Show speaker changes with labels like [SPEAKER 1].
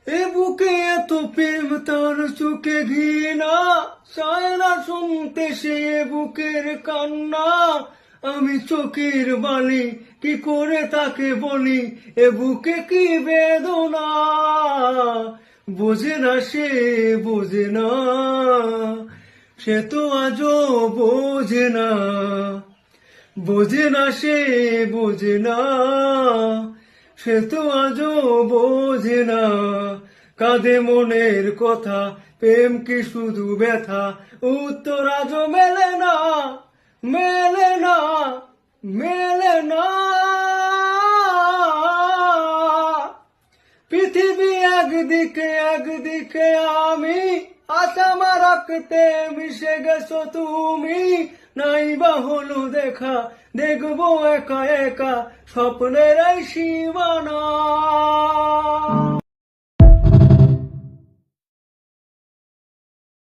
[SPEAKER 1] এ বুকে এত প্রেম তার চোখে ঘৃণা, চায় না শুনতে সে বুকের কান্না। আমি চোখের বালি কি করে তাকে বলি, এ বুকে কি বেদনা। বোঝে না সে, বোঝে না, সে তো আজও বোঝে না। বোঝে না সে, বোঝে না, সে তো আজও বোঝে না। কাঁদে মনের কথা, প্রেম কি শুধু ব্যথা, উত্তর আজও মেলে না, মেলে না, মেলে না। পৃথিবী একদিকে, একদিকে আমি, আশা রাখতে মিশে গেছো তুমি। নাই বা হলো দেখা, দেখবো একা একা স্বপ্নের এই সীমানা।